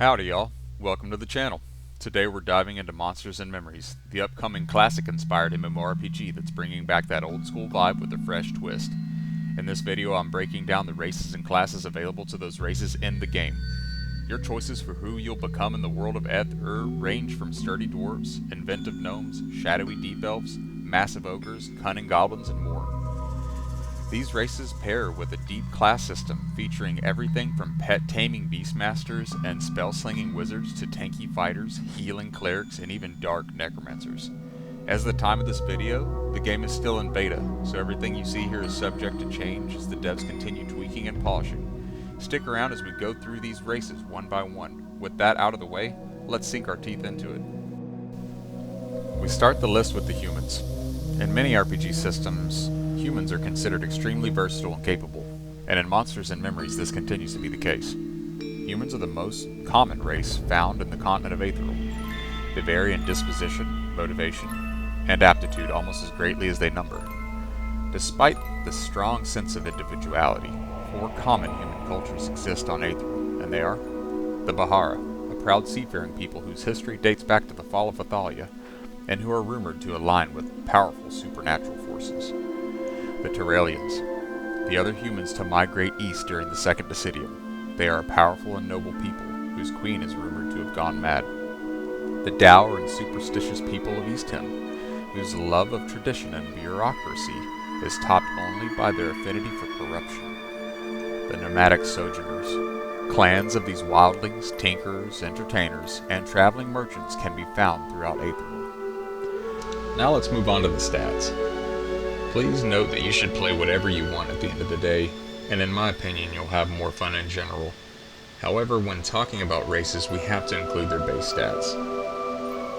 Howdy y'all, welcome to the channel. Today we're diving into Monsters and Memories, the upcoming classic-inspired MMORPG that's bringing back that old school vibe with a fresh twist. In this video I'm breaking down the races and classes available to those races in the game. Your choices for who you'll become in the world of Eth range from sturdy dwarves, inventive gnomes, shadowy deep elves, massive ogres, cunning goblins, and more. These races pair with a deep class system featuring everything from pet taming beastmasters and spell-slinging wizards to tanky fighters, healing clerics, and even dark necromancers. As of the time of this video, the game is still in beta, so everything you see here is subject to change as the devs continue tweaking and polishing. Stick around as we go through these races one by one. With that out of the way, let's sink our teeth into it. We start the list with the humans. In many RPG systems, humans are considered extremely versatile and capable, and in Monsters and Memories this continues to be the case. Humans are the most common race found in the continent of Aetheril. They vary in disposition, motivation, and aptitude almost as greatly as they number. Despite the strong sense of individuality, 4 common human cultures exist on Aetheril, and they are the Bahara, a proud seafaring people whose history dates back to the fall of Athalia, and who are rumored to align with powerful supernatural forces. The Terralians, the other humans to migrate east during the Second Decidium. They are a powerful and noble people, whose queen is rumored to have gone mad. The dour and superstitious people of Eastham, whose love of tradition and bureaucracy is topped only by their affinity for corruption. The nomadic sojourners, clans of these wildlings, tinkerers, entertainers, and traveling merchants can be found throughout Aetheril. Now let's move on to the stats. Please note that you should play whatever you want at the end of the day, and in my opinion you'll have more fun in general. However, when talking about races we have to include their base stats.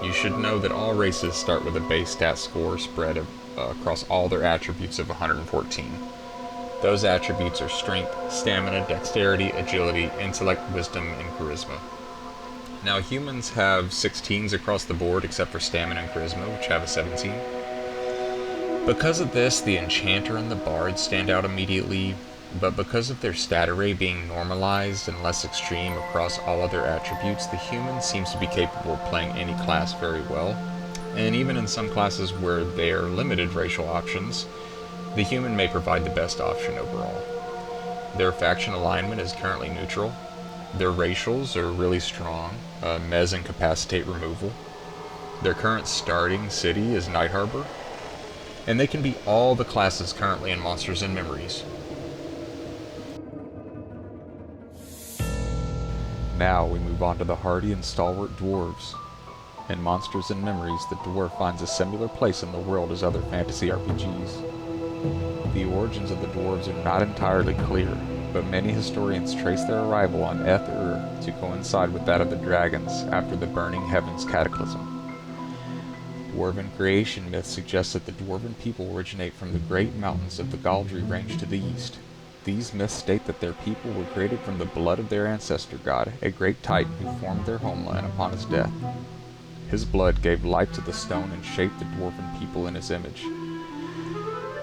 You should know that all races start with a base stat score spread across all their attributes of 114. Those attributes are strength, stamina, dexterity, agility, intellect, wisdom, and charisma. Now humans have 16s across the board except for stamina and charisma, which have a 17. Because of this, the Enchanter and the Bard stand out immediately, but because of their stat array being normalized and less extreme across all other attributes, the human seems to be capable of playing any class very well. And even in some classes where there are limited racial options, the human may provide the best option overall. Their faction alignment is currently neutral. Their racials are really strong, Mez Incapacitate removal. Their current starting city is Night Harbor, and they can be all the classes currently in Monsters and Memories. Now we move on to the hardy and stalwart dwarves. In Monsters and Memories, the dwarf finds a similar place in the world as other fantasy RPGs. The origins of the dwarves are not entirely clear, but many historians trace their arrival on Eth to coincide with that of the dragons after the Burning Heavens cataclysm. Dwarven creation myths suggest that the dwarven people originate from the great mountains of the Galdry range to the east. These myths state that their people were created from the blood of their ancestor god, a great titan who formed their homeland upon his death. His blood gave life to the stone and shaped the dwarven people in his image.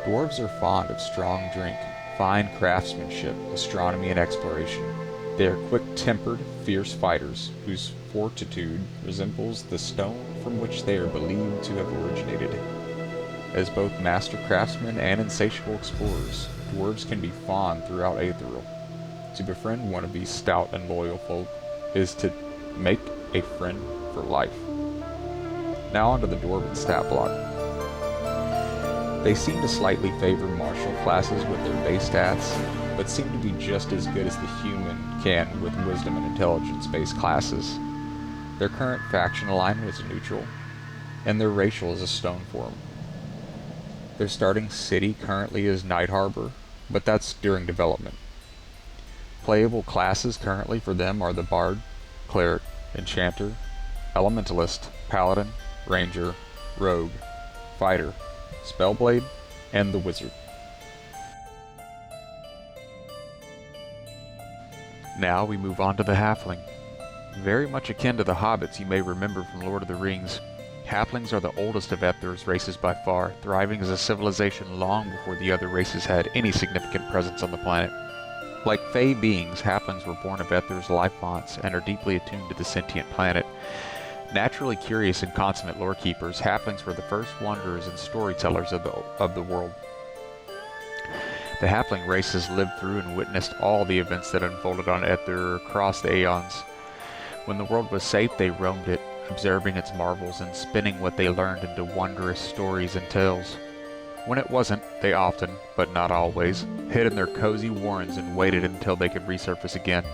Dwarves are fond of strong drink, fine craftsmanship, astronomy, and exploration. They are quick-tempered, fierce fighters, whose fortitude resembles the stone from which they are believed to have originated. As both master craftsmen and insatiable explorers, dwarves can be fond throughout Aetheril. To befriend one of these stout and loyal folk is to make a friend for life. Now onto the dwarven stat block. They seem to slightly favor martial classes with their base stats, but seem to be just as good as the human can with wisdom and intelligence-based classes. Their current faction alignment is neutral, and their racial is a stone form. Their starting city currently is Night Harbor, but that's during development. Playable classes currently for them are the Bard, Cleric, Enchanter, Elementalist, Paladin, Ranger, Rogue, Fighter, Spellblade, and the Wizard. Now we move on to the Halfling. Very much akin to the hobbits you may remember from Lord of the Rings, Halflings are the oldest of Ethir's races by far, thriving as a civilization long before the other races had any significant presence on the planet. Like fey beings, halflings were born of Ether's life fonts and are deeply attuned to the sentient planet. Naturally curious and consummate lore keepers, halflings were the first wanderers and storytellers of the world. The halfling race has lived through and witnessed all the events that unfolded on Ether across the aeons. When the world was safe, they roamed it, observing its marvels and spinning what they learned into wondrous stories and tales. When it wasn't, they often, but not always, hid in their cozy warrens and waited until they could resurface again.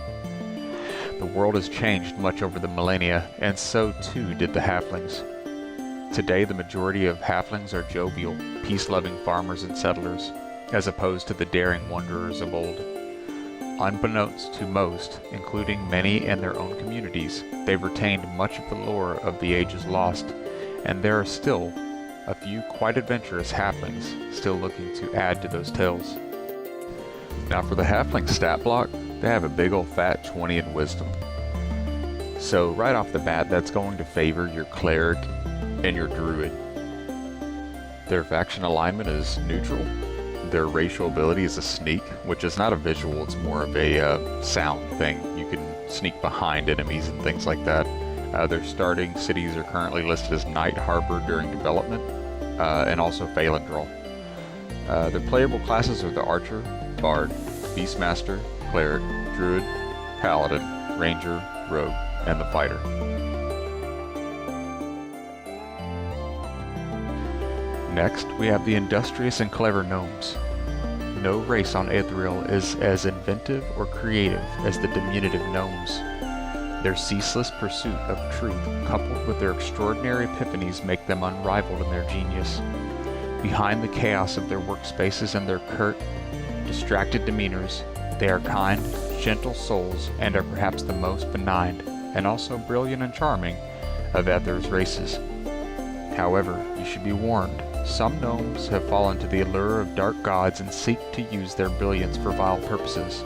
The world has changed much over the millennia, and so too did the halflings. Today, the majority of halflings are jovial, peace-loving farmers and settlers, as opposed to the daring wanderers of old. Unbeknownst to most, including many in their own communities, they've retained much of the lore of the ages lost, and there are still a few quite adventurous halflings still looking to add to those tales. Now for the halfling stat block, they have a big old fat 20 in wisdom. So right off the bat, that's going to favor your cleric and your druid. Their faction alignment is neutral. Their racial ability is a sneak, which is not a visual, it's more of a sound thing. You can sneak behind enemies and things like that. Their starting cities are currently listed as Night Harbor during development, and also Phalandrall. Their playable classes are the Archer, Bard, Beastmaster, Cleric, Druid, Paladin, Ranger, Rogue, and the Fighter. Next, we have the industrious and clever Gnomes. No race on Aetherial is as inventive or creative as the diminutive Gnomes. Their ceaseless pursuit of truth, coupled with their extraordinary epiphanies, make them unrivaled in their genius. Behind the chaos of their workspaces and their curt, distracted demeanors, they are kind, gentle souls and are perhaps the most benign, and also brilliant and charming, of Aether's races. However, you should be warned, some gnomes have fallen to the allure of dark gods and seek to use their brilliance for vile purposes.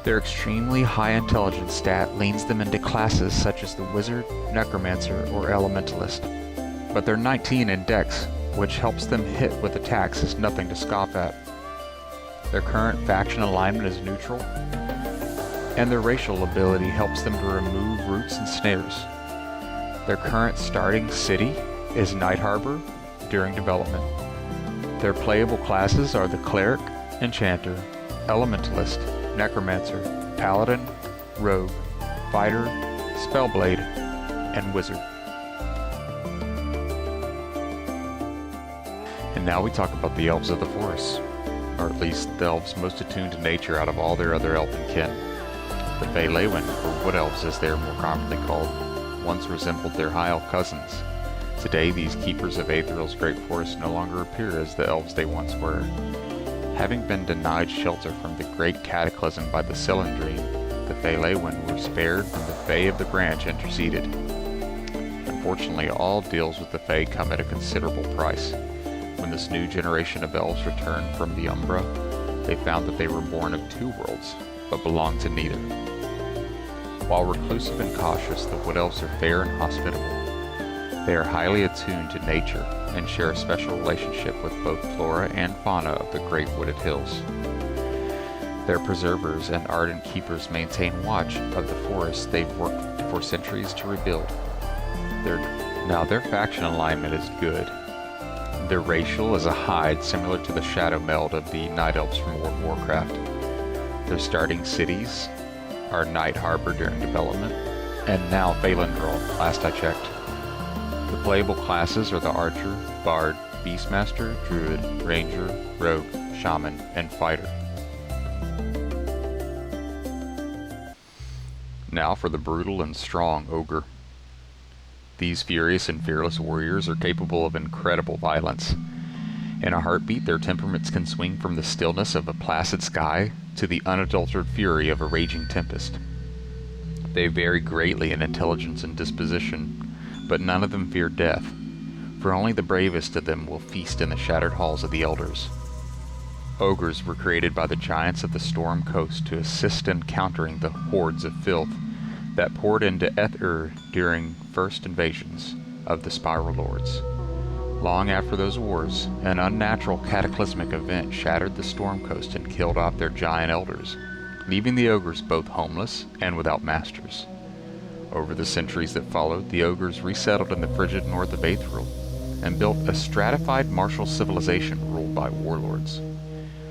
Their extremely high intelligence stat leans them into classes such as the Wizard, Necromancer, or Elementalist. But their 19 in Dex, which helps them hit with attacks, is nothing to scoff at. Their current faction alignment is neutral, and their racial ability helps them to remove roots and snares. Their current starting city is Night Harbor during development. Their playable classes are the Cleric, Enchanter, Elementalist, Necromancer, Paladin, Rogue, Fighter, Spellblade, and Wizard. And now we talk about the Elves of the Forest, or at least the elves most attuned to nature out of all their other elfin kin. The Feylewen, or Wood Elves as they are more commonly called, once resembled their high elf cousins. Today, these keepers of Aetherial's great forest no longer appear as the elves they once were. Having been denied shelter from the great cataclysm by the Cylindrine, the Feylewen were spared when the Fey of the Branch interceded. Unfortunately, all deals with the Fey come at a considerable price. When this new generation of elves returned from the Umbra, they found that they were born of two worlds, but belonged to neither. While reclusive and cautious, the Wood Elves are fair and hospitable. They are highly attuned to nature and share a special relationship with both flora and fauna of the great wooded hills. Their preservers and ardent keepers maintain watch of the forests they've worked for centuries to rebuild. Their faction alignment is good. Their racial is a hide similar to the shadow meld of the Night Elves from World of Warcraft. Their starting cities are Night Harbor during development, and now Phalandrall, last I checked. The playable classes are the Archer, Bard, Beastmaster, Druid, Ranger, Rogue, Shaman, and Fighter. Now for the brutal and strong Ogre. These furious and fearless warriors are capable of incredible violence. In a heartbeat, their temperaments can swing from the stillness of a placid sky to the unadulterated fury of a raging tempest. They vary greatly in intelligence and disposition, but none of them fear death, for only the bravest of them will feast in the shattered halls of the Elders. Ogres were created by the giants of the Storm Coast to assist in countering the hordes of filth that poured into Aether during first invasions of the Spiral Lords. Long after those wars, an unnatural cataclysmic event shattered the Storm Coast and killed off their giant elders, leaving the ogres both homeless and without masters. Over the centuries that followed, the ogres resettled in the frigid north of Aetheril and built a stratified martial civilization ruled by warlords.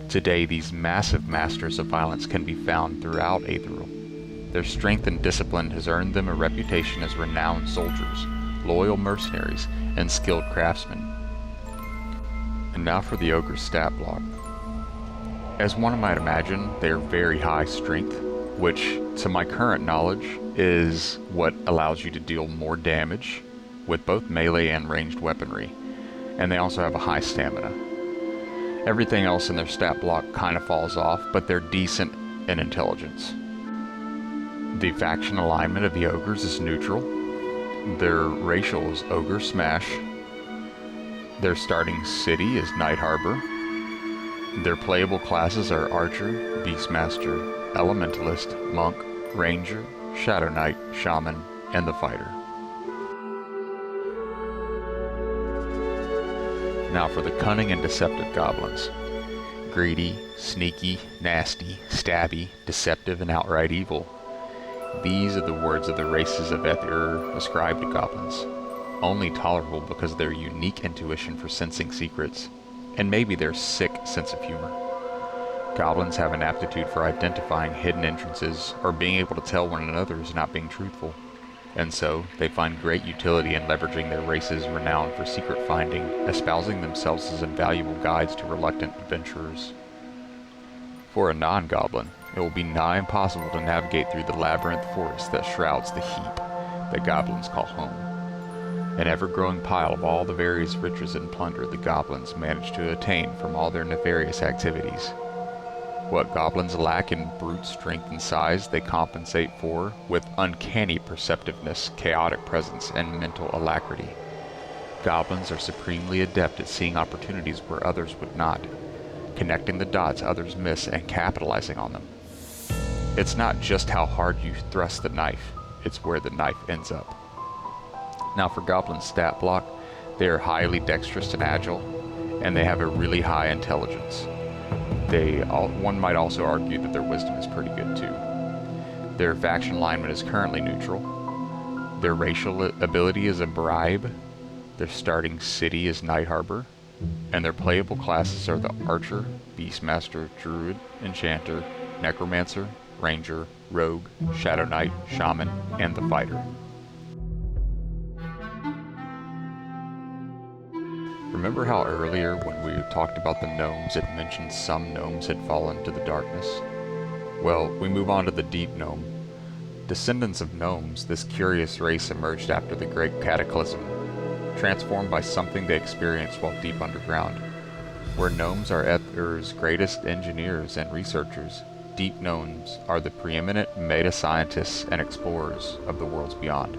Today, these massive masters of violence can be found throughout Aetheril. Their strength and discipline has earned them a reputation as renowned soldiers, loyal mercenaries, and skilled craftsmen. And now for the ogre's stat block. As one might imagine, they are very high strength, which, to my current knowledge, is what allows you to deal more damage with both melee and ranged weaponry, and they also have a high stamina. Everything else in their stat block kind of falls off, but they're decent in intelligence. The faction alignment of the ogres is neutral. Their racial is Ogre Smash. Their starting city is Night Harbor. Their playable classes are Archer, Beastmaster, Elementalist, Monk, Ranger, Shadow Knight, Shaman, and the Fighter. Now for the cunning and deceptive goblins. Greedy, sneaky, nasty, stabby, deceptive, and outright evil. These are the words of the races of Aether ascribed to goblins, only tolerable because of their unique intuition for sensing secrets, and maybe their sick sense of humor. Goblins have an aptitude for identifying hidden entrances or being able to tell when another is not being truthful, and so they find great utility in leveraging their races renowned for secret finding, espousing themselves as invaluable guides to reluctant adventurers. For a non-goblin, it will be nigh impossible to navigate through the labyrinth forest that shrouds the heap that goblins call home, an ever-growing pile of all the various riches and plunder the goblins manage to attain from all their nefarious activities. What goblins lack in brute strength and size, they compensate for with uncanny perceptiveness, chaotic presence, and mental alacrity. Goblins are supremely adept at seeing opportunities where others would not, connecting the dots others miss and capitalizing on them. It's not just how hard you thrust the knife, it's where the knife ends up. Now for Goblin's stat block, they are highly dexterous and agile, and they have a really high intelligence. One might also argue that their wisdom is pretty good too. Their faction alignment is currently neutral. Their racial ability is a bribe. Their starting city is Night Harbor. And their playable classes are the Archer, Beastmaster, Druid, Enchanter, Necromancer, Ranger, Rogue, Shadow Knight, Shaman, and the Fighter. Remember how earlier when we talked about the gnomes it mentioned some gnomes had fallen to the darkness? Well, we move on to the deep gnome. Descendants of gnomes, this curious race emerged after the Great Cataclysm, transformed by something they experienced while deep underground. Where gnomes are Aether's greatest engineers and researchers, deep gnomes are the preeminent meta-scientists and explorers of the worlds beyond.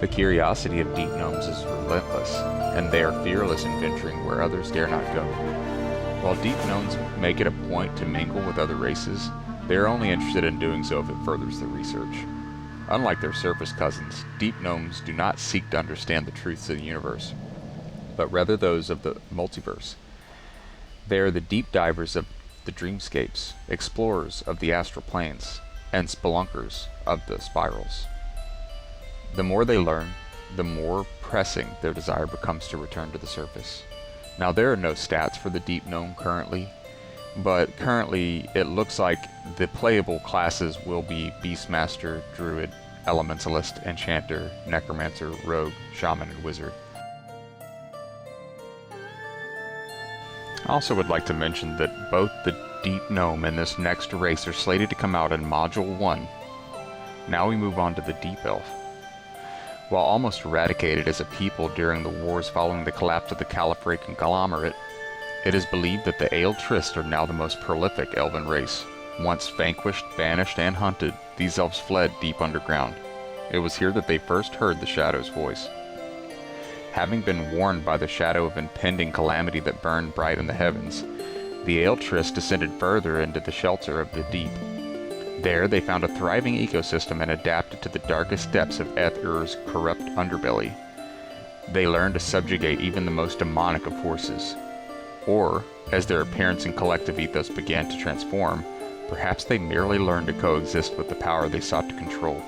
The curiosity of deep gnomes is relentless, and they are fearless in venturing where others dare not go. While deep gnomes make it a point to mingle with other races, they are only interested in doing so if it furthers their research. Unlike their surface cousins, deep gnomes do not seek to understand the truths of the universe, but rather those of the multiverse. They are the deep divers of the dreamscapes, explorers of the astral planes, and spelunkers of the spirals. The more they learn, the more pressing their desire becomes to return to the surface. Now there are no stats for the deep gnome currently, but currently it looks like the playable classes will be Beastmaster, Druid, Elementalist, Enchanter, Necromancer, Rogue, Shaman, and Wizard. I also would like to mention that both the deep gnome and this next race are slated to come out in Module 1. Now we move on to the deep elf. While almost eradicated as a people during the wars following the collapse of the Caliphate conglomerate, it is believed that the Elves are now the most prolific elven race. Once vanquished, banished, and hunted, these elves fled deep underground. It was here that they first heard the Shadow's voice. Having been warned by the shadow of impending calamity that burned bright in the heavens, the Elves descended further into the shelter of the deep. There they found a thriving ecosystem and adapted to the darkest depths of Aether's corrupt underbelly. They learn to subjugate even the most demonic of forces. Or, as their appearance and collective ethos began to transform, perhaps they merely learned to coexist with the power they sought to control.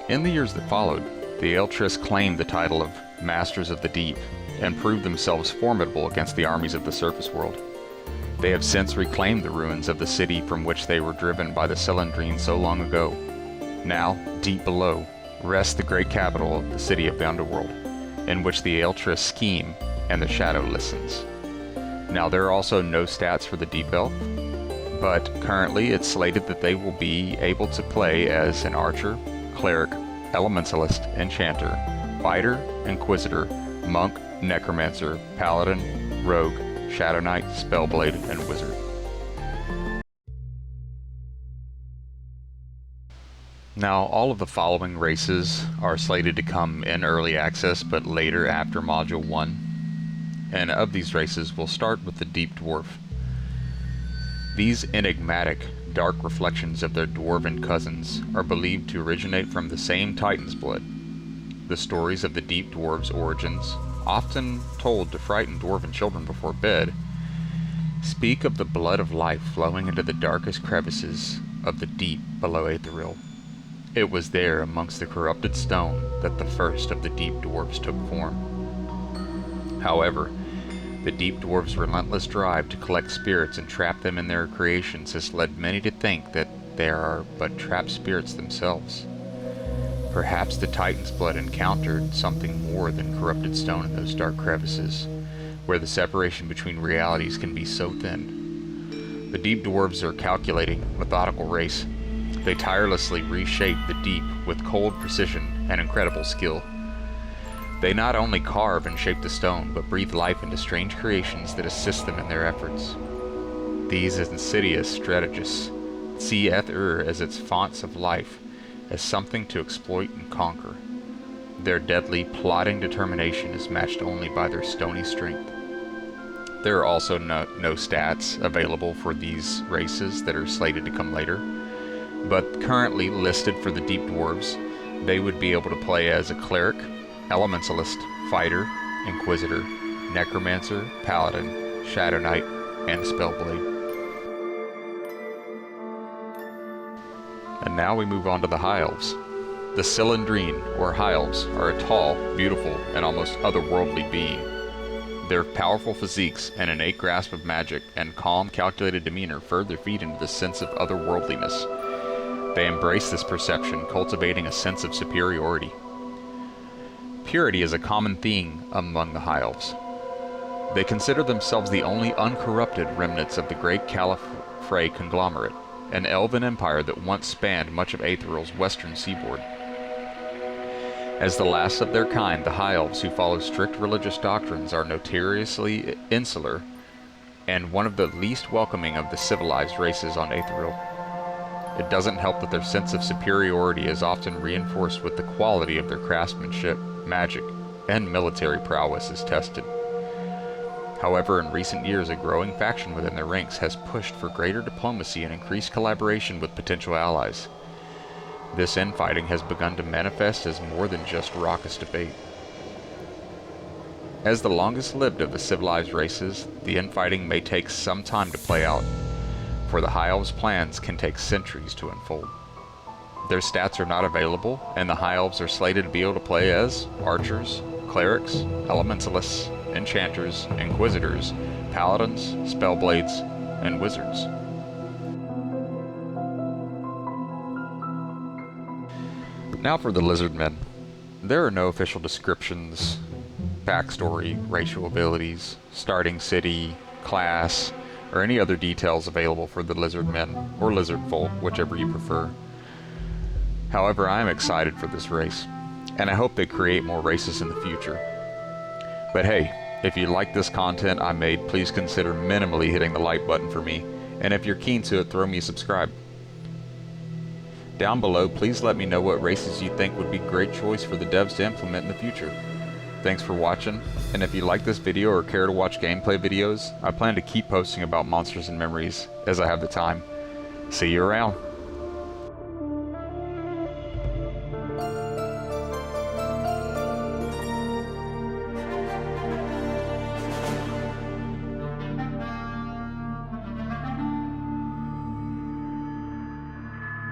In the years that followed, the Elves claimed the title of Masters of the Deep and proved themselves formidable against the armies of the surface world. They have since reclaimed the ruins of the city from which they were driven by the Cylindrine so long ago. Now, deep below, rests the great capital of the city of the Underworld, in which the Elves scheme and the Shadow listens. Now, there are also no stats for the Deep Elf, but currently it's slated that they will be able to play as an Archer, Cleric, Elementalist, Enchanter, Fighter, Inquisitor, Monk, Necromancer, Paladin, Rogue, Shadow Knight, Spellblade, and Wizard. Now, all of the following races are slated to come in early access, but later after Module 1. And of these races, we'll start with the Deep Dwarf. These enigmatic, dark reflections of their dwarven cousins are believed to originate from the same Titan's blood. The stories of the Deep Dwarves' origins, often told to frighten dwarven children before bed, speak of the blood of life flowing into the darkest crevices of the deep below Aetheril. It was there, amongst the corrupted stone, that the first of the Deep Dwarves took form. However, the Deep Dwarves' relentless drive to collect spirits and trap them in their creations has led many to think that they are but trapped spirits themselves. Perhaps the Titan's blood encountered something more than corrupted stone in those dark crevices, where the separation between realities can be so thin. The Deep Dwarves are a calculating, methodical race. They tirelessly reshape the deep with cold precision and incredible skill. They not only carve and shape the stone, but breathe life into strange creations that assist them in their efforts. These insidious strategists see Aether as its fonts of life, as something to exploit and conquer. Their deadly, plotting determination is matched only by their stony strength. There are also no stats available for these races that are slated to come later, but currently listed for the Deep Dwarves, they would be able to play as a Cleric, Elementalist, Fighter, Inquisitor, Necromancer, Paladin, Shadow Knight, and Spellblade. And now we move on to the High Elves. The Cylindrine, or High Elves, are a tall, beautiful, and almost otherworldly being. Their powerful physiques and innate grasp of magic and calm, calculated demeanor further feed into the sense of otherworldliness. They embrace this perception, cultivating a sense of superiority. Purity is a common theme among the High Elves. They consider themselves the only uncorrupted remnants of the great Califrey conglomerate, an elven empire that once spanned much of Aetheril's western seaboard. As the last of their kind, the High Elves, who follow strict religious doctrines, are notoriously insular and one of the least welcoming of the civilized races on Aetheril. It doesn't help that their sense of superiority is often reinforced with the quality of their craftsmanship, magic, and military prowess is tested. However, in recent years, a growing faction within their ranks has pushed for greater diplomacy and increased collaboration with potential allies. This infighting has begun to manifest as more than just raucous debate. As the longest lived of the civilized races, the infighting may take some time to play out, for the High Elves' plans can take centuries to unfold. Their stats are not available, and the High Elves are slated to be able to play as Archers, Clerics, Elementalists, Enchanters, Inquisitors, Paladins, Spellblades, and Wizards. Now for the Lizardmen. There are no official descriptions, backstory, racial abilities, starting city, class, or any other details available for the Lizardmen, or Lizardfolk, whichever you prefer. However, I am excited for this race, and I hope they create more races in the future. But hey, if you like this content I made, please consider minimally hitting the like button for me, and if you're keen to it, throw me a subscribe. Down below, please let me know what races you think would be a great choice for the devs to implement in the future. Thanks for watching, and if you like this video or care to watch gameplay videos, I plan to keep posting about Monsters and Memories as I have the time. See you around.